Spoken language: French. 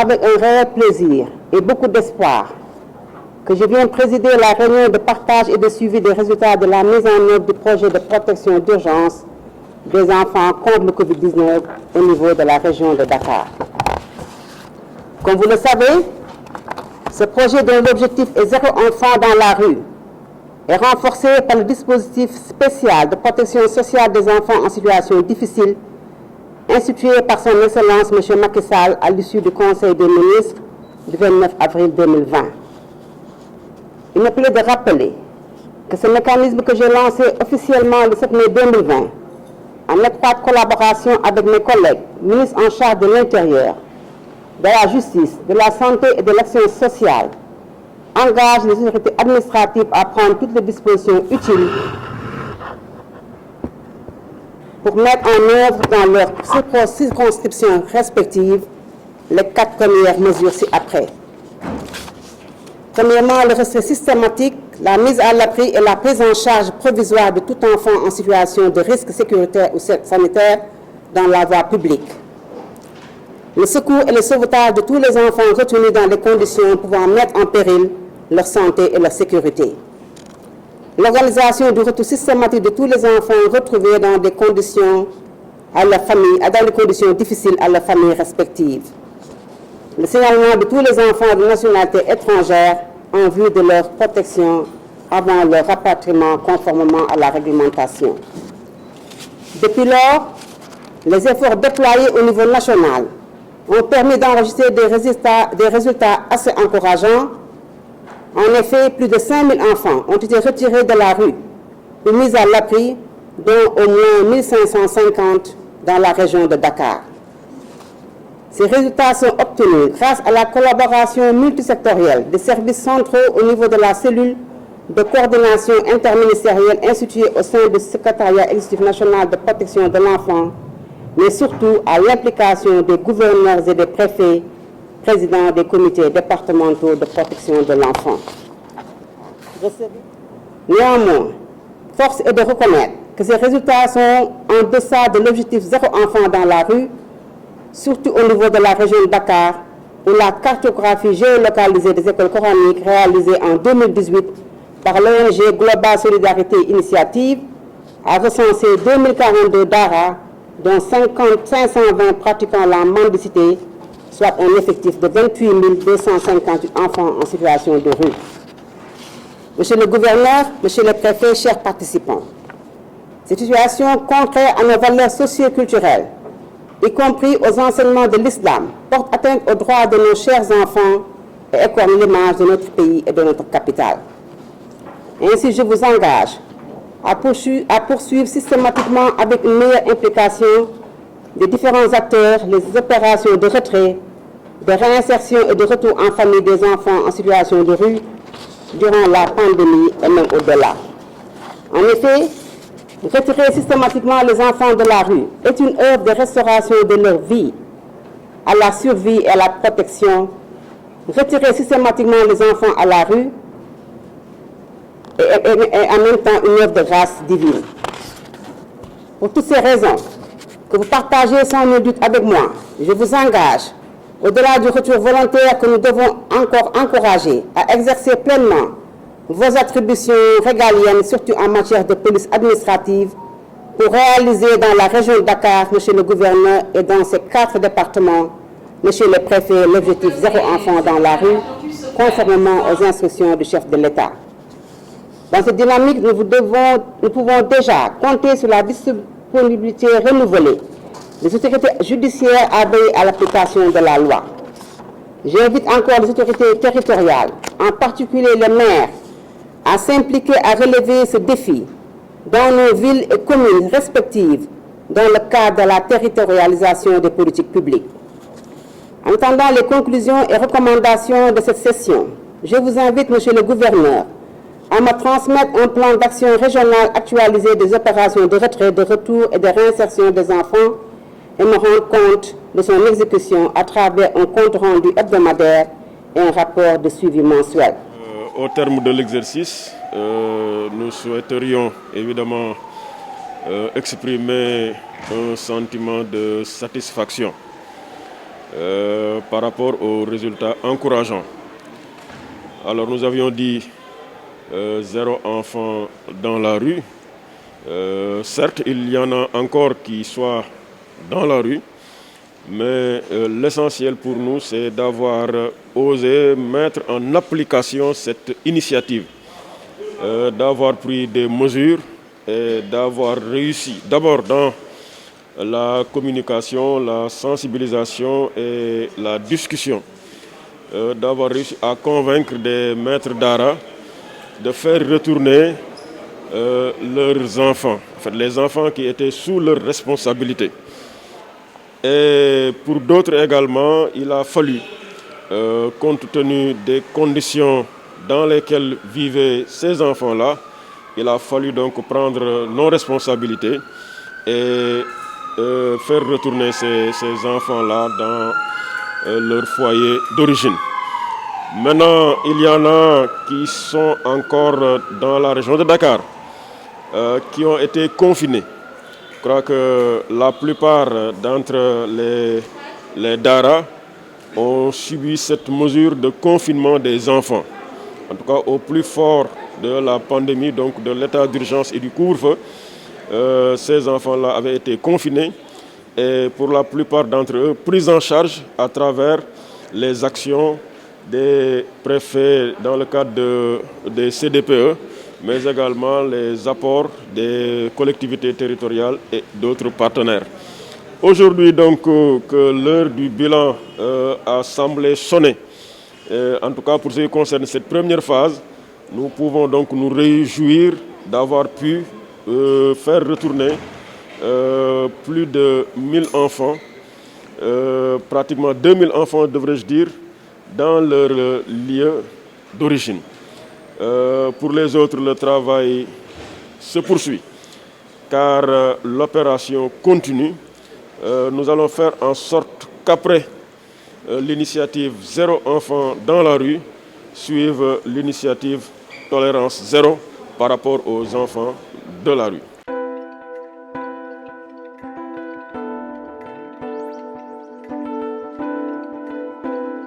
avec un réel plaisir et beaucoup d'espoir que je viens présider la réunion de partage et de suivi des résultats de la mise en œuvre du projet de protection d'urgence des enfants contre le Covid-19 au niveau de la région de Dakar. Comme vous le savez, ce projet dont l'objectif est zéro enfant dans la rue est renforcé par le dispositif spécial de protection sociale des enfants en situation difficile institué par son Excellence M. Macky Sall à l'issue du Conseil des ministres du 29 avril 2020. Il me plaît de rappeler que ce mécanisme que j'ai lancé officiellement le 7 mai 2020, en étroite collaboration avec mes collègues ministres en charge de l'Intérieur, de la Justice, de la Santé et de l'Action sociale, engage les autorités administratives à prendre toutes les dispositions utiles pour mettre en œuvre dans leurs circonscriptions respectives les 4 premières mesures ci-après. Premièrement, le respect systématique, la mise à l'abri et la prise en charge provisoire de tout enfant en situation de risque sécuritaire ou sanitaire dans la voie publique. Le secours et le sauvetage de tous les enfants retenus dans des conditions pouvant mettre en péril leur santé et leur sécurité. L'organisation du retour systématique de tous les enfants retrouvés dans des conditions difficiles à leurs familles respectives. Le signalement de tous les enfants de nationalité étrangère en vue de leur protection avant leur rapatriement conformément à la réglementation. Depuis lors, les efforts déployés au niveau national ont permis d'enregistrer des résultats assez encourageants. En effet, plus de 5000 enfants ont été retirés de la rue ou mis à l'abri, dont au moins 1550 dans la région de Dakar. Ces résultats sont obtenus grâce à la collaboration multisectorielle des services centraux au niveau de la cellule de coordination interministérielle instituée au sein du Secrétariat exécutif national de protection de l'enfant, mais surtout à l'implication des gouverneurs et des préfets, présidents des comités départementaux de protection de l'enfant. Néanmoins, force est de reconnaître que ces résultats sont en deçà de l'objectif zéro enfant dans la rue, surtout au niveau de la région de Dakar, où la cartographie géolocalisée des écoles coraniques réalisée en 2018 par l'ONG Global Solidarité Initiative a recensé 2042 daras, dont 520 pratiquant la mendicité, soit un effectif de 28 258 enfants en situation de rue. Monsieur le gouverneur, monsieur le préfet, chers participants, cette situation contraire à nos valeurs socio-culturelles, y compris aux enseignements de l'islam, porte atteinte aux droits de nos chers enfants et écorne l'image de notre pays et de notre capitale. Ainsi, je vous engage à poursuivre systématiquement avec une meilleure implication des différents acteurs les opérations de retrait, de réinsertion et de retour en famille des enfants en situation de rue durant la pandémie et même au-delà. En effet, retirer systématiquement les enfants de la rue est une œuvre de restauration de leur vie, à la survie et à la protection. Retirer systématiquement les enfants à la rue est en même temps une œuvre de grâce divine. Pour toutes ces raisons, que vous partagez sans nul doute avec moi, je vous engage, au-delà du retour volontaire que nous devons encore encourager, à exercer pleinement vos attributions régaliennes, surtout en matière de police administrative, pour réaliser dans la région de Dakar, monsieur le gouverneur, et dans ces 4 départements, monsieur le préfet, l'objectif zéro enfant dans la rue, conformément aux instructions du chef de l'État. Dans cette dynamique, nous pouvons déjà compter sur la disponibilité renouvelée des autorités judiciaires à veiller à l'application de la loi. J'invite encore les autorités territoriales, en particulier les maires, à s'impliquer à relever ce défi dans nos villes et communes respectives dans le cadre de la territorialisation des politiques publiques. En attendant les conclusions et recommandations de cette session, je vous invite, monsieur le gouverneur, à me transmettre un plan d'action régional actualisé des opérations de retrait, de retour et de réinsertion des enfants et me rendre compte de son exécution à travers un compte rendu hebdomadaire et un rapport de suivi mensuel. Au terme de l'exercice, nous souhaiterions évidemment exprimer un sentiment de satisfaction par rapport aux résultats encourageants. Alors nous avions dit 0 enfant dans la rue. Certes, il y en a encore qui soient dans la rue, mais l'essentiel pour nous, c'est d'avoir osé mettre en application cette initiative, d'avoir pris des mesures et d'avoir réussi d'abord dans la communication, la sensibilisation et la discussion, d'avoir réussi à convaincre des maîtres d'ara de faire retourner leurs enfants, en fait, les enfants qui étaient sous leur responsabilité. Et pour d'autres également, il a fallu, compte tenu des conditions dans lesquelles vivaient ces enfants-là, il a fallu donc prendre nos responsabilités et faire retourner ces enfants-là dans leur foyer d'origine. Maintenant, il y en a qui sont encore dans la région de Dakar, qui ont été confinés. Je crois que la plupart d'entre les daras ont subi cette mesure de confinement des enfants. En tout cas, au plus fort de la pandémie, donc de l'état d'urgence et du couvre-feu, ces enfants-là avaient été confinés et pour la plupart d'entre eux, pris en charge à travers les actions des préfets dans le cadre des CDPE, mais également les apports des collectivités territoriales et d'autres partenaires. Aujourd'hui, donc, que l'heure du bilan a semblé sonner, en tout cas pour ce qui concerne cette première phase, nous pouvons donc nous réjouir d'avoir pu faire retourner plus de 1000 enfants, pratiquement 2000 enfants, devrais-je dire, dans leur lieu d'origine. Pour les autres, le travail se poursuit, car l'opération continue. Nous allons faire en sorte qu'après l'initiative 0 enfant dans la rue, suive l'initiative tolérance 0 par rapport aux enfants de la rue.